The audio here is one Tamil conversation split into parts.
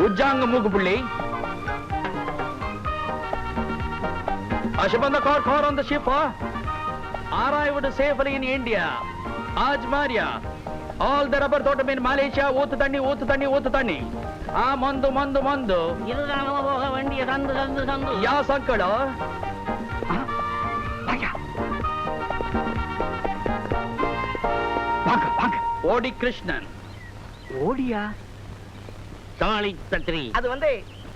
உஜ்ஜாங்க மூக்கு புள்ளி. Ashbanda car on the ship, arrived safely in India. Aaj Maria. All the rubber totem in Malaysia, Otu Tani. Mandu. Ya Sankada. Odi Krishnan. Odiya? Sali Tatri. அது வந்து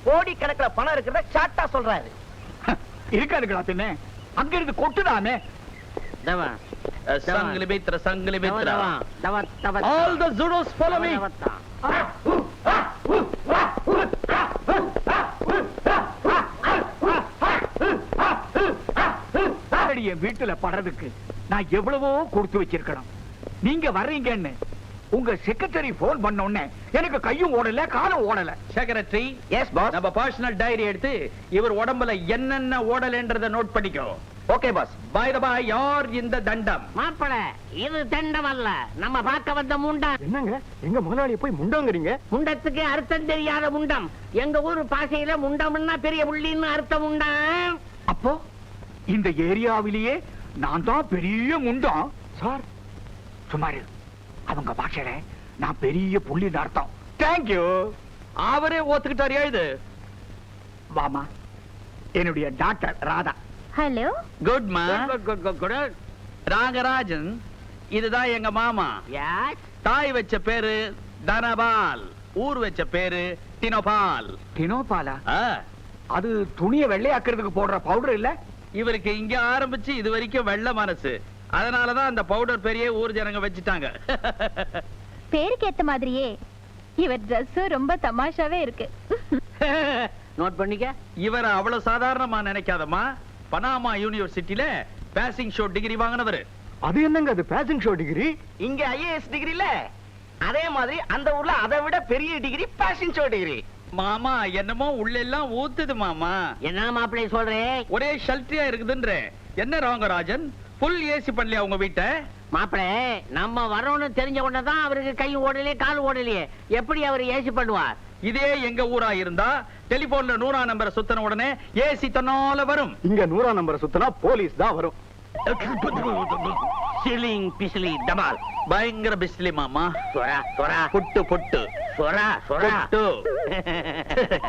கோடி கணக்குல பணம் இருக்கிறத ஷார்ட்டா சொல்றாரு. இருக்காதுங்களா பின்ன அங்க இருந்து கொட்டுதாமே. Dava. Sangli Mitra. All the Zulus follow me. என் வீட்டுல படுறதுக்கு நான் எவ்வளவோ கொடுத்து வச்சிருக்கணும். நீங்க வர்றீங்கன்னு உங்க செக்ரட்டரி போன் பண்ண உடனே எனக்கு கையும் ஓடல காலும் ஓடல. Secretary, yes boss. நம்ம பர்சனல் டைரி எடுத்து இவர் உடம்புல என்னென்ன ஓடலன்றத நோட் பண்ணிக்கோ. Okay boss. By the by, யார் இந்த தண்டம்? மாப்பிள, இது தண்டம் அல்ல, நம்ம பார்க்க வந்த முண்டம். என்னங்க எங்க முதலாளியை போய் முண்டங்கிறீங்க? முண்டத்துக்கு அர்த்தம் தெரியாத முண்டம். எங்க ஊர் பாஷையில முண்டம்னா பெரிய புள்ளின்னு அர்த்தம் முண்டம். அப்போ இந்த ஏரியாவிலேயே நான் தான் பெரிய முண்டம். சார் சுமாரு அவங்க பாஷையில நான் பெரிய புள்ளின்னு அர்த்தம். தேங்க்யூ. அவரே ஒத்துக்கிட்டாரு. எழுது. வாமா, என்னுடைய டாக்டர் ராதா. ஹலோ. குட் மா. குட். ராகராஜன், இதுதான் எங்க மாமா. யாஸ். தாய் வச்ச பேரு தனபால், ஊர் வச்ச பேரு டினோபால். டினோபாலா? அது துணியை வெள்ளையாக்குறதுக்கு போடுற பவுடர் இல்ல? இவருக்கு இங்க ஆரம்பிச்சு இது வரைக்கும் வெள்ளை மனசு. அதனாலதான் அந்த பவுடர் பெரிய ஊர் ஜனங்க வச்சுட்டாங்க. பேருக்கு ஏத்த மாதிரியே இவர் Dress ரொம்ப தமாஷாவே இருக்கு. நோட் பண்ணிக்க. இவரை அவ்வளவு சாதாரணமா நினைக்காதமா. பனாமா யூனிவர்சிட்டியில பேசிங் ஷோ டிகிரி வாங்கினவரு. அது என்னங்க அது பேஷன் ஷோ டிகிரி? இங்க ஐஏஎஸ் டிகிரி இல்ல, அதே மாதிரி அந்த ஊர்ல அதை விட பெரிய டிகிரி பேஷன் ஷோ டிகிரி. மாமா என்னமோ உள்ள எல்லாம் ஊத்துது மாமா. என்ன மாப்பிள்ளை சொல்றேன்? ஒரே ஷல்ட்ரியா இருக்குதுன்ற. என்ன ராங்கராஜன், ஃபுல் ஏசி பண்ணலையா உங்க வீட்டை? மாப்பிள்ளை, நம்ம வரோன்னு தெரிஞ்ச உடனேதான் அவருக்கு கை ஓடலையே கால் ஓடலையே, எப்படி அவர் ஏசி பண்ணுவார்? இதே எங்க ஊரா இருந்தா டெலிபோன்ல 100 நம்பரை சுத்தன உடனே ஏசி தன்னால வரும். இங்க 100 நம்பரை சுத்தனா போலீஸ் தான் வரும். சிலிங் பிசிலி டமால். பயங்கர பிஸ்லி மாமா. சொரா சொரா புட்டு சொரா சொரா.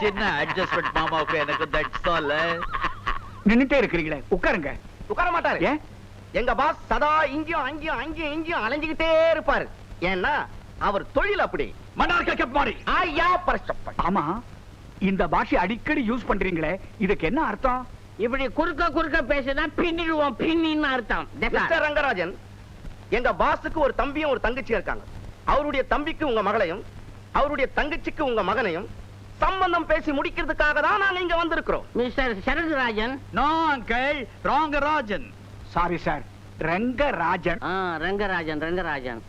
சின்ன அட்ஜஸ்ட்மெண்ட் மாமாவுக்கு எனக்கு. That's all. நின்னுட்டே இருக்கிறீங்களே, உட்காருங்க. உட்கார மாட்டாரு. ஏன்? எங்க பாஸ் சதா இங்கேயும் அலைஞ்சுக்கிட்டே இருப்பாரு. ஏன்னா அவர் தொழில் அப்படி. ஐயா பரஸ்டப்ப. ஆமா, இந்த பாஷை அடிக்கடி யூஸ் பண்றீங்களே, இதுக்கு என்ன அர்த்தம்? இப்படி குறுக்க பேசினா பின்னிடுவோம், பின்னின்னு அர்த்தம். மிஸ்டர் ரங்கராஜன், எங்க பாஸுக்கு ஒரு தம்பியும் ஒரு தங்கச்சியும் இருக்காங்க. அவருடைய தம்பிக்கு உங்க மகளையும், அவருடைய தங்கச்சிக்கு உங்க மகனையும் சம்பந்தம் பேசி முடிக்கிறதுக்காக தான் நாங்க இங்க வந்திருக்கிறோம். Mister Sarathrajan. No uncle, Rangarajan. Sorry sir, Rangarajan. Rangarajan.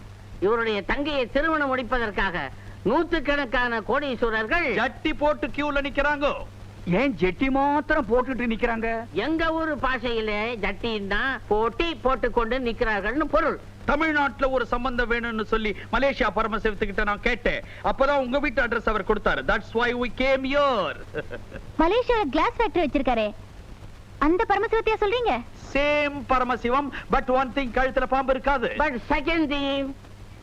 இவருடைய தங்கையை திருமணம் முடிப்பதற்காக நூற்றுக்கணக்கான கோடீஸ்வரர்கள் ஜட்டி போட்டு கியூல நிக்கிறாங்க. ஏன் ஜெட்டி மாத்திரம் போட்டுட்டு நிக்கிறாங்க? எங்க ஊரு பாஷையிலே ஜட்டின்னா போட்டி போட்டுக்கொண்டு நிக்கிறார்கள்னு பொருள். தமிழ்நாட்டுல ஒரு சம்பந்தம் வேணும்னு சொல்லி மலேசியா பரமசிவத்துக்கிட்ட நான் கேட்டேன். அப்பதான் உங்க வீட்டு அட்ரஸ் அவர் கொடுத்தாரு. That's why we came here. Malaysia glass factory வச்சிருக்காரே, அந்த பரமசிவத்தையா சொல்றீங்க? Same Paramasivam, but one thing, கழுத்துல பாம்பு இருக்காது. பட் செகண்ட் திங்,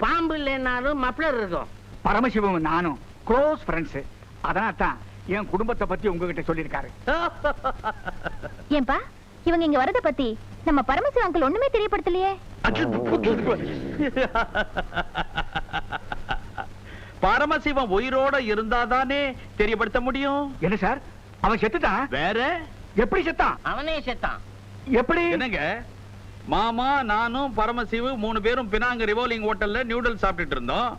பாம்பு இல்லைனாலும் மப்ளர் இருக்கும். பரமசிவம் நானும் க்ளோஸ் ஃப்ரெண்ட்ஸ். அதனால தான் என் குடும்பத்தை பத்தி உங்ககிட்ட சொல்லிருக்காரு. ஏன்பா இவங்க இங்க வரத பத்தி நம்ம பரமசிவ அங்கிள் ஒண்ணுமே தெரியப்படுத்தலையே? பரமசிவம் உயிரோட இருந்தாதானே தெரியப்படுத்த முடியும். என்ன சார், அவன் செத்துட்டான்? வேற எப்படி செத்தான்? அவனே செத்தான். எப்படி? என்னங்க மாமா, நானும் பரமசிவு 3 பேரும் பினாங்க ரிவால்விங் ஹோட்டல்ல நியூடல் சாப்பிட்டுட்டு இருந்தோம்.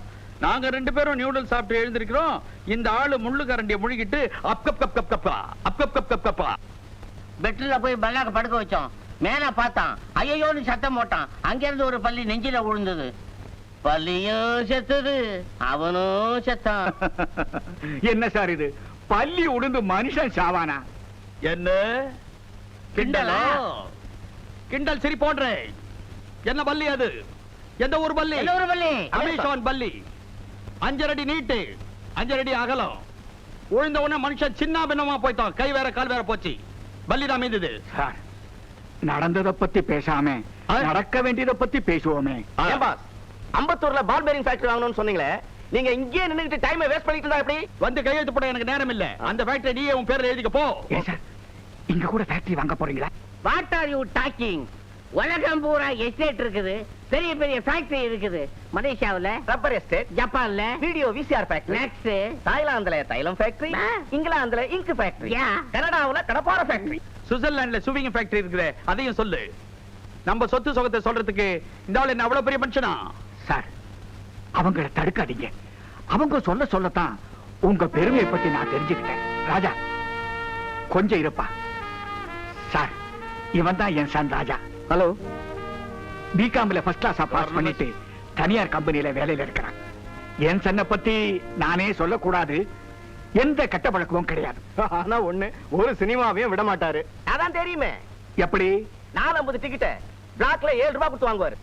நாங்க 2 பேரும் நியூடல் சாப்பிட்டு எழுந்திருக்கிறோம். இந்த ஆளு முள்ளு கரண்டிய முழுகிட்டு பெட்ல போய் பல்லாக்க படுக்க வச்சோம். மேல பார்த்தான், ஐயோன்னு சத்தம் போட்டான். அங்கிருந்து ஒரு பள்ளி நெஞ்சில விழுந்தது. பள்ளியும் செத்துது, அவனும் செத்தான். என்ன சார் இது, பள்ளி உடுந்து மனுஷன் சாவானா? என்ன கிண்டலா? கிண்டல் சரி போடுறேன். என்ன பள்ளி அது? எந்த ஒரு பள்ளி? பள்ளி அமேசான் பள்ளி. 5 அடி நீட்டு, 5 அடி அகலம், விழுந்த உடனே மனுஷன் சின்ன பின்னமா போய்ட்டான். கை வேற கால் வேற போச்சு. பல்லிதான் மீந்தது. சார், நடந்ததை பத்தி பேசாம நடக்க வேண்டியதை பத்தி பேசுவோமே. ஏன் பாஸ், அம்பத்தூர்ல பால் பேரிங் ஃபேக்டரி வாங்கணும்னு சொன்னீங்களே, நீங்க இங்கேயே நின்னுட்டு டைமை வேஸ்ட் பண்ணிட்டு இருந்தா எப்படி? வந்து கையெழுத்து போட எனக்கு நேரம் இல்ல. அந்த ஃபேக்டரி நீயே உன் பேர்ல எழுதிக்க போ. ஏன் சார், இங்க கூட ஃபேக்டரி வாங்க போறீங்களா? What are you talking? உலகம் பூரா எஸ்டேட் இருக்குது, பெரிய பெரிய ஃபேக்டரி இருக்குது. மலேசியாவுல, ரப்பர் எஸ்டேட், ஜப்பான்ல, வீடியோ விசிஆர் ஃபேக்டரி, நெக்ஸ்ட் தாய்லாந்துல தைலம் ஃபேக்டரி, இங்கிலாந்துல இங்க் ஃபேக்டரி, கனடாவுல கடப்பார ஃபேக்டரி, சுவிட்சர்லாந்துல சுவிங் ஃபேக்டரி இருக்குது. அதையும் சொல்லு. நம்ம சொத்து சுகத்தை சொல்றதுக்கு இந்த ஆள் என்ன அவ்வளவு பெரிய மனுஷனா? சார், அவங்கள தடுக்காதீங்க. அவங்க சொல்லத்தான் உங்க பெருமையை பத்தி நான் தெரிஞ்சுக்கிட்டேன். ராஜா, கொஞ்சம் இருப்பா. சார், இவன் தான் என் சன் ராஜா. ஹலோ. பிகாம்ல ஃபர்ஸ்ட் கிளாஸா பாஸ் பண்ணிட்டு தனியார் கம்பெனியில வேலையில இருக்கிறான். என் சன்னை பத்தி நானே சொல்லக்கூடாது. எந்த கெட்ட பழக்கமும் கிடையாது. ஆனா ஒண்ணு, ஒரு சினிமாவையும் விட மாட்டாரு. அதான் தெரியுமே. எப்படி? 450 டிக்கெட் பிளாக்ல 7 ரூபாய் கொடுத்து வாங்குவாரு.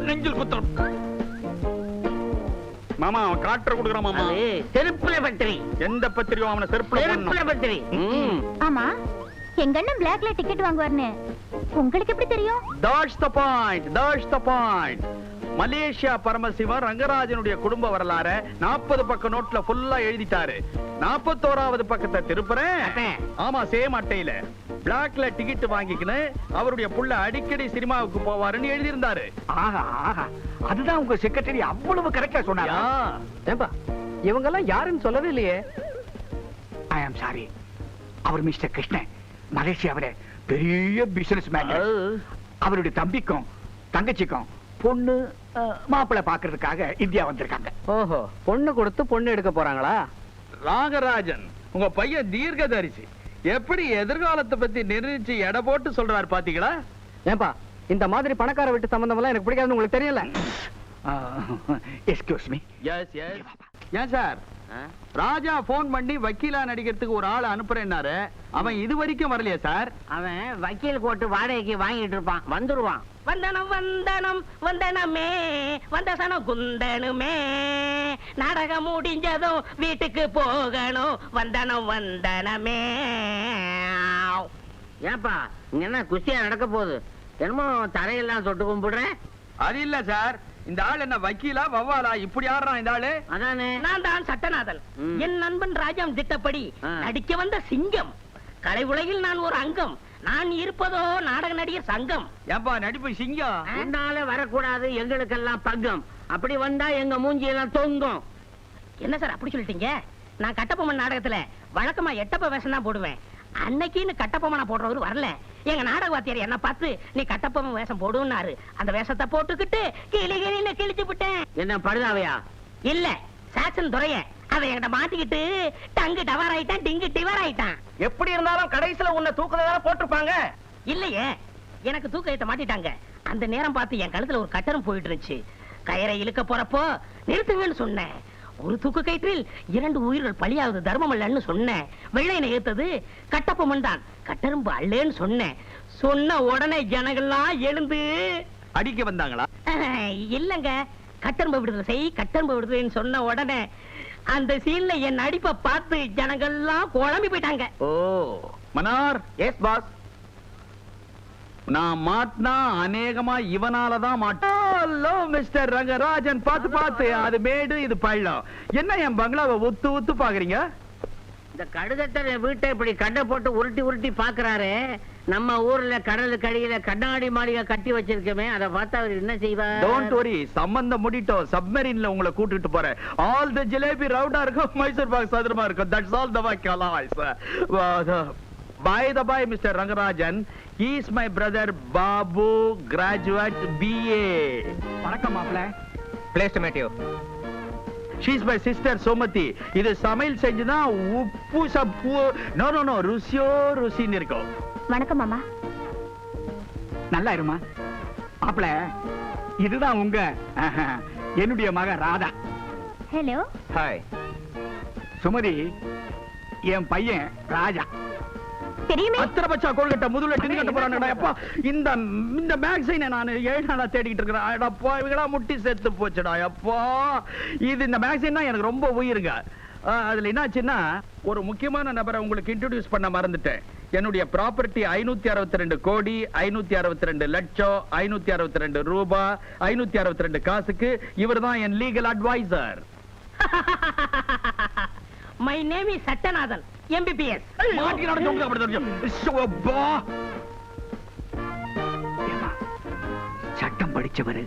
நெஞ்சில் குத்தம். மாமா அவன் காட்டுற கொடுக்குறான் மாமா. செருப்புல பத்திரி. எந்த பத்திரியும் அவனை செருப்புல செருப்புல பத்திரி. ஆமா, எங்க அண்ணன் பிளாக்ல டிக்கெட் வாங்குவார்னு உங்களுக்கு எப்படி தெரியும்? That's the point. That's the point. Malaysia Paramasivam ரங்கராஜனுடைய குடும்ப வரலாறு 40 பக்க நோட்ல ஃபுல்லா எழுதிட்டாரு. 41வது பக்கத்தை திருப்புறேன். ஆமா, சேம் அட்டையில பிளாக்ல டிக்கெட் வாங்கிக்கின்னு அவருடைய புள்ள அடிக்கடி சினிமாவுக்கு போவாருன்னு எழுதி இருந்தாரு. ஆஹா ஆஹா, அதுதான் உங்க செக்ரட்டரி அவ்வளவு கரெக்டா சொன்னாரா? ஏன்பா, இவங்க எல்லாம் யாருன்னு சொல்லவே இல்லையே. I am sorry. அவர் மிஸ்டர் கிருஷ்ணன், மலேசியாவில பெரிய பிசினஸ் மேன். அவருடைய தம்பிக்கும் தங்கச்சிக்கும் பொண்ணு மாப்பிள்ளை பாக்குறதுக்காக இந்தியா வந்திருக்காங்க. ஓஹோ, பொண்ணு கொடுத்து பொண்ணு எடுக்க போறாங்களா? ராகராஜன் உங்க பையன் தீர்க்கதரிசி. எப்படி எதிர்காலத்தை பத்தி நிர்ணயிச்சு எடை போட்டு சொல்றாரு பாத்தீங்களா? ஏன்பா, இந்த மாதிரி பணக்கார வீட்டு சம்பந்தம் எல்லாம் எனக்கு பிடிக்காதுன்னு உங்களுக்கு தெரியல. Excuse me. Yes yes. ஏன் சார், ராஜா போன் பண்ணி வக்கீலா நடிக்கிறதுக்கு ஒரு ஆளை அனுப்புறேன்னாரு. அவன் இது வரைக்கும் வரலையா சார்? அவன் வக்கீல் கோட்டு வாடகைக்கு வாங்கிட்டு இருப்பான், வந்துருவான். வந்தனம் வந்தனம் வந்தனமே வந்தசனம் குந்தனுமே, நாடகம் முடிஞ்சதும் வீட்டுக்கு போகணும், வந்தனம் வந்தனமே. ஏப்பா, இங்க என்ன குஸ்தியா நடக்க போகுது? என்னமோ தரையெல்லாம் தொட்டு கும்பிடுறேன். அது இல்ல சார், இந்த ஆள் என்ன வக்கீலா வவ்வாலா இப்படி ஆடுறான் இந்த ஆளு? அதானே. நான் தான் சட்டநாதன். என் நண்பன் ராஜாம் திட்டப்படி நடிக்க வந்த சிங்கம். கலை உலகில் நான் ஒரு அங்கம். நான் இருப்பதோ நாடக நடிகர் சங்கம். ஏன்பா நடிப்பு சிங்கம்? முன்னால வரக்கூடாது, எங்களுக்கெல்லாம் பங்கம். அப்படி வந்தா எங்க மூஞ்சி எல்லாம் தொங்கும். என்ன சார் அப்படி சொல்லிட்டீங்க? நான் கட்டபொம்மன் நாடகத்துல வழக்கமா எட்டப்ப வேஷம் தான் போடுவேன். அன்னைக்குன்னு கட்டபொம்மனா போடுறவரு வரல. எங்க நாடக வாத்தியார் என்ன பார்த்து நீ கட்டபொம்மன் வேஷம் போடுன்னாரு. அந்த வேஷத்தை போட்டுக்கிட்டு கிளிகிளின்னு கிழிச்சு விட்டேன். என்ன படுதாவையா? இல்ல, சாக்சன் துறைய. அவன் என்கிட்ட மாட்டிக்கிட்டு டங்கு டவர் ஆயிட்டான், டிங்கு டிவர் ஆயிட்டான். எப்படி இருந்தாலும் கடைசியில உன்னை தூக்கதான போட்டிருப்பாங்க. இல்லையே, எனக்கு தூக்க ஏத்த மாட்டிட்டாங்க. அந்த நேரம் பார்த்து என் கழுத்துல ஒரு கட்டரம் போயிட்டு இருந்துச்சு. கயிறை இழுக்க போறப்போ நிறுத்துங்கன்னு சொன்னேன். ஒரு தூக்கு கயிற்றில் 2 உயிர்கள் பலியாவது தர்மம் அல்லன்னு சொன்னேன். வெள்ளையனை ஏத்தது கட்டப்பொம்மன் தான், கட்டரும்பு அல்லேன்னு சொன்னேன். சொன்ன உடனே ஜனங்கள்லாம் எழுந்து அடிக்க வந்தாங்களா? இல்லங்க, கட்டரும்பு விடுதலை செய், கட்டரும்பு விடுதலைன்னு சொன்ன உடனே அந்த சீன்ல என் நடிப்பை பார்த்து ஜனங்கள்லாம் குழம்பி போயிட்டாங்க. ஓ மனார். Yes boss. நான் மாட்டினா அநேகமா இவனாலதான் மாட்டோம். மிஸ்டர் ரங்கராஜன், பார்த்து பார்த்து, அது மேடு இது பள்ளம். என்ன என் பங்களாவை உத்து உத்து பாக்குறீங்க? இந்த கடுகட்டர் வீட்டை இப்படி கடை போட்டு உருட்டி உருட்டி பாக்குறாரு. நம்ம ஊர்ல கடலுக்கு அடியில கண்ணாடி மாளிகை கட்டி வச்சிருக்கமே, அதை பார்த்தா அவர் என்ன செய்வார்? டோன்ட் வரி, சம்பந்தம் முடிட்டோம். சப்மரீன்ல உங்களை கூட்டிட்டு போறேன். ஆல் தி ஜிலேபி ரவுண்டா இருக்கும், மைசூர் பாக் சதுரமா இருக்கும். தட்ஸ் ஆல் தி வாக்கலாஸ். By the by, Mr. Rangarajan, he is my brother Babu, graduate BA. வணக்கம் மாப்பிள்ள. Pleased to meet you. She is my sister Somati. இது சமையல் செஞ்சுதான் உப்பு சப்பு நோ ருசியோ ருசின்னு இருக்கும். வணக்கம் மாமா. நல்லா இருமா மாப்பிள்ள. இதுதான் உங்க என்னுடைய மகன் ராதா. ஹலோ. ஹாய். சுமதி, என் பையன் ராஜா. தெரியுமே. அத்தனை பச்சா கோல்கட்ட முதுகுல டின்னு கட்ட போறானடா. அப்பா, இந்த மேக்ஸைனை நான் 7 நாளா தேடிக்கிட்டு இருக்கிறேன். அடப்பா, இவங்களா முட்டி செத்து போச்சுடா. அப்பா, இது இந்த மேக்ஸைன் தான் எனக்கு ரொம்ப உயிருங்க. அதுல என்னாச்சுன்னா ஒரு முக்கியமான நபரை உங்களுக்கு இன்ட்ரோடியூஸ் பண்ண மறந்துட்டேன். என்னுடைய ப்ராப்பர்ட்டி 562 கோடி 562 லட்சம் 562 ரூபாய் 562 காசுக்கு இவர்தான் என் legal adviser. My name is Sattanathan MBBS. சட்டம் படிச்சவரு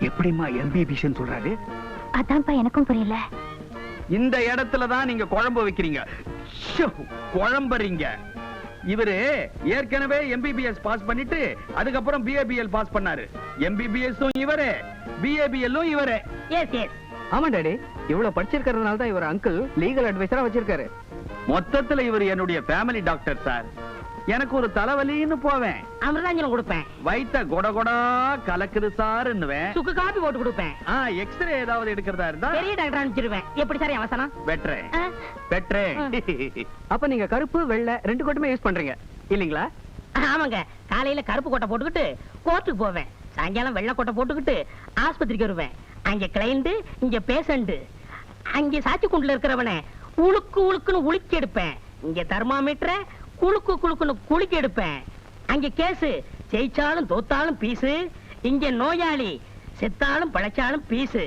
எப்படிமா MBBS சொல்றாரு? அதான்ப்பா எனக்கும் புரியல. இந்த இடத்துல தான் நீங்க குழம்பு வைக்கிறீங்க, குழம்புறீங்க. இவரு ஏற்கனவே MBBS பாஸ் பண்ணிட்டு அதுக்கப்புறம் BABL பாஸ் பண்ணாரு. MBBS-ம் இவரே, BABL-ம் இவரே. S S. ஆமா டாடி, இவ்வளவு படிச்சிருக்கிறதுனால தான் இவர் அங்கிள் லீகல் அட்வைசரா வச்சிருக்காரு. மொத்தத்துல இவர் என்னுடைய ஃபேமிலி டாக்டர் சார். எனக்கு ஒரு தலைவலின்னு போவேன், அமிர்தாஞ்சலம் கொடுப்பேன், வயித்த கொடகொடா கலக்குது சார்ன்னுவேன், சுக்கு காபி போட்டு கொடுப்பேன், எக்ஸ்ரே ஏதாவது எடுக்கிறதா இருந்தா பெரிய டாக்டர் அனுப்பிச்சிருவேன். எப்படி சார் அவசரம்? வெட்டுறேன் ஆ. வெட்டுறேன். அப்ப நீங்க கருப்பு வெள்ளை ரெண்டு கோட்டுமே யூஸ் பண்றீங்க இல்லீங்களா? ஆமாங்க, காலையில கருப்பு கோட்டை போட்டுக்கிட்டு கோர்ட்டுக்கு போவேன், சாயங்காலம் வெள்ளை கோட்டை போட்டுக்கிட்டு ஆஸ்பத்திரிக்கு வருவேன். அங்க கிளைண்ட், இங்க பேஷண்ட். அங்க சாட்சி குண்டுல இருக்கிறவனை உழுக்கு உழுக்குன்னு உலுக்கி எடுப்பேன். இங்க தெர்மாமீட்டரை குளுக்கு குளுக்குன்னு குலுக்கி எடுப்பேன். அங்க கேஸ் ஜெயிச்சாலும் தோத்தாலும் பீசு, இங்க நோயாளி செத்தாலும் பழைச்சாலும் பீசு.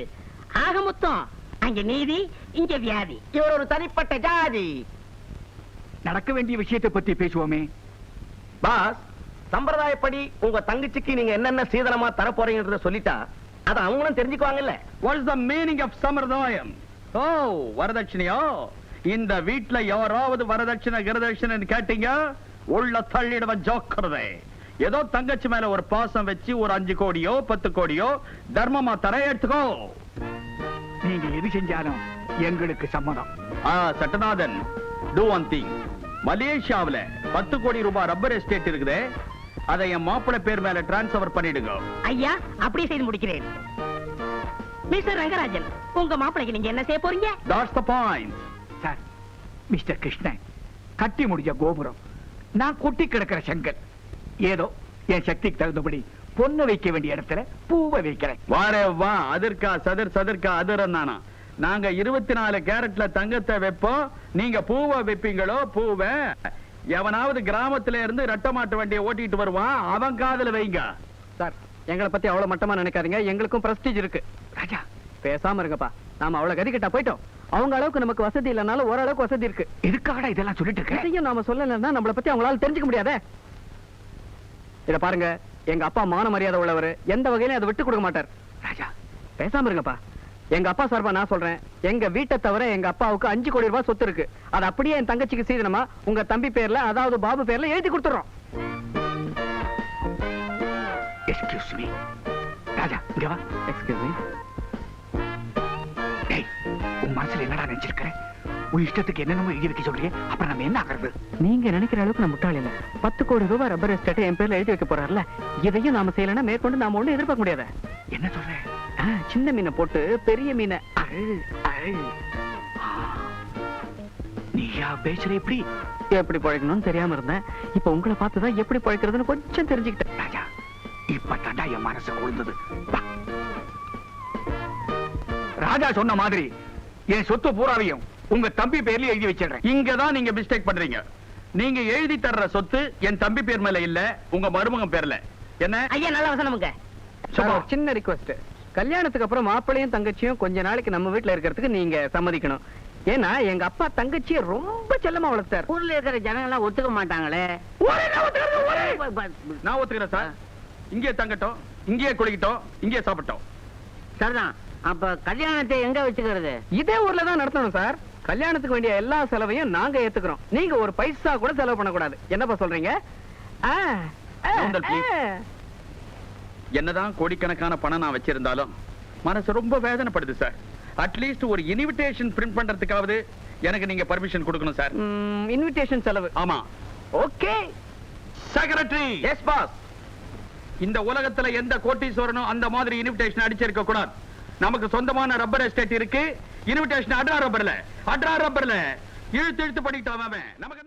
ஆக மொத்தம் அங்க நீதி, இங்க வியாதி. இவர் ஒரு தனிப்பட்ட ஜாதி. நடக்க வேண்டிய விஷயத்தை பத்தி பேசுவோமே. பாஸ், சம்பிரதாயப்படி உங்க தங்கச்சிக்கு நீங்க என்னென்ன சீதனமா தர போறீங்கன்றத சொல்லிட்டா அத அவங்களும் தெரிஞ்சுக்குவாங்கல்ல. What is the meaning of சம்பிரதாயம்? ஓ, வரதட்சணையோ? இந்த வீட்ல யாராவது வரதட்சணை கிரதட்சணை கேட்டீங்க உள்ள தள்ளிடுவன் ஜாக்கிரதை. ஏதோ தங்கச்சி மேல ஒரு பாசம் வச்சு ஒரு 5 கோடியோ 10 கோடியோ தர்மமா தர எடுத்துக்கோ. நீங்க எது செஞ்சாலும் எங்களுக்கு சம்மதம். Sattanathan, do one thing. மலேசியாவுல 10 கோடி ரூபாய் ரப்பர் எஸ்டேட் இருக்குது, அதை என் மாப்பிள்ளை பேர் மேல டிரான்ஸ்பர் பண்ணிடுங்க. ஐயா, அப்படியே செய்து முடிக்கிறேன். மிஸ்டர் ரங்கராஜன், உங்க மாப்பிளைக்கு நீங்க என்ன செய்ய போறீங்க? That's the point. Sir, mister Krishnan, கட்டி முடிஞ்ச கோபுரம், நான் கொட்டி கிடக்கிற செங்கல். ஏதோ என் சக்திக்கு தகுந்தபடி பொண்ணு வைக்க வேண்டிய இடத்துல பூவை வைக்கிறேன். வாரே வா, அதற்கா சதற்கா அதிரம் தானா? நாங்க 24 கேரட்ல தங்கத்தை வைப்போம், நீங்க பூவை வைப்பீங்களோ? பூவை எவனாவது கிராமத்துல இருந்து ரெட்ட மாட்டு வண்டியை ஓட்டிட்டு வருவான், அவன் காதுல வைங்க. சார், எங்களை பத்தி அவ்வளவு மட்டமா நினைக்காதீங்க, எங்களுக்கும் பிரஸ்டீஜ் இருக்கு. ராஜா, பேசாம இருங்கப்பா, நாம அவ்வளவு கதி கிட்ட போயிட்டோம். அவங்க அளவுக்கு நமக்கு வசதி இல்லனாலும் ஓரளவுக்கு வசதி இருக்கு. எதுக்காக இதெல்லாம் சொல்லிட்டு இருக்க? இதையும் நாம சொல்லலைன்னா நம்மள பத்தி அவங்களால தெரிஞ்சுக்க முடியாதே. இத பாருங்க, எங்க அப்பா மான மரியாதை உள்ளவர், எந்த வகையிலும் அதை விட்டு கொடுக்க மாட்டார். ராஜா, பேசாம இருங்கப்பா. எங்க அப்பா சார்பா நான் சொல்றேன், எங்க வீட்டை தவிர எங்க அப்பாவுக்கு 5 கோடி ரூபாய் சொத்து இருக்கு. அது அப்படியே என் தங்கச்சிக்கு சீதனமா உங்க தம்பி பேர்ல, அதாவது பாபு பேர்ல எழுதி கொடுத்துறோம். Excuse me. ராஜா, இங்க வா. Excuse me. டேய், உன் மனசுல என்னடா நினைச்சிருக்கிற? உன் இஷ்டத்துக்கு என்னென்னமோ எழுதி வைக்க சொல்றீங்க, அப்புறம் நம்ம என்ன ஆகிறது? நீங்க நினைக்கிற அளவுக்கு நான் முட்டாள் இல்ல. 10 கோடி ரூபாய் ரப்பர் எஸ்டேட் என் பேர்ல எழுதி வைக்க போறாருல, இதையும் நாம செய்யலன்னா மேற்கொண்டு நாம ஒண்ணு எதிர்பார்க்க முடியாத. என்ன சொல்ற? சின்ன மீனை போட்டு பெரிய மீனை. நீயா பேசுற? எப்படி எப்படி பழைக்கணும்னு தெரியாம இருந்தேன். இப்ப உங்களை பார்த்துதான் எப்படி பழைக்கிறதுன்னு கொஞ்சம் தெரிஞ்சுக்கிட்டேன். ராஜா, இப்ப தாண்டா என் மனசு கொழுந்தது. வா. ராஜா சொன்ன மாதிரி என் சொத்து பூராவையும் உங்க தம்பி பேர்ல எழுதி வச்சிடுறேன். இங்கதான் நீங்க மிஸ்டேக் பண்றீங்க. நீங்க எழுதி தர்ற சொத்து என் தம்பி பேர் மேல இல்ல, உங்க மருமகன் பேர்ல. என்ன? ஐயா, நல்ல வசனமுங்க. சார், ஒரு சின்ன ரிக்வெஸ்ட். கல்யாணத்துக்கு அப்புறம் மாப்பிள்ளையும் தங்கச்சியும் கொஞ்ச நாளைக்கு நம்ம வீட்டுல இருக்கிறதுக்கு நீங்க சம்மதிக்கணும். ஏன்னா எங்க அப்பா தங்கச்சியை ரொம்ப செல்லமா வளர்த்தார். ஊர்ல இருக்கிற ஜனங்க எல்லாம் ஒத்துக்க மாட்டாங்களே. நான் ஒத்துக்கிறேன் சார். இங்கே தங்கட்டும், இங்கே குளிக்கட்டும், இங்கே சாப்பிட்டோம். சரிதான். அப்ப கல்யாணத்தை எங்க வச்சுக்கிறது? இதே ஊர்ல தான் நடத்தணும் சார். கல்யாணத்துக்கு வேண்டிய எல்லா செலவையும் நாங்க ஏத்துக்கிறோம். நீங்க ஒரு பைசா கூட செலவு பண்ணக்கூடாது. என்னப்பா சொல்றீங்க? கூந்தல், please. என்னதான் கோடிக்கணக்கான பணம் நான் வச்சிருந்தாலும் மனசு ரொம்ப வேதனைப்படுது சார். அட்லீஸ்ட் ஒரு இன்விடேஷன் பிரிண்ட் பண்றதுக்காவது எனக்கு நீங்க பர்மிஷன் கொடுக்கணும் சார். இன்விடேஷன் செலவு. ஆமா. Okay secretary. Yes boss. இந்த உலகத்துல எந்த கோட்டீஸ்வரனும் அந்த மாதிரி இன்விடேஷன் அடிச்சிருக்க கூடாது. நமக்கு சொந்தமான ரப்பர் எஸ்டேட் இருக்கு. இன்விடேஷன் அட்ரா ரப்பர்ல இழுத்து பண்ணிட்டான் அவன். நமக்கு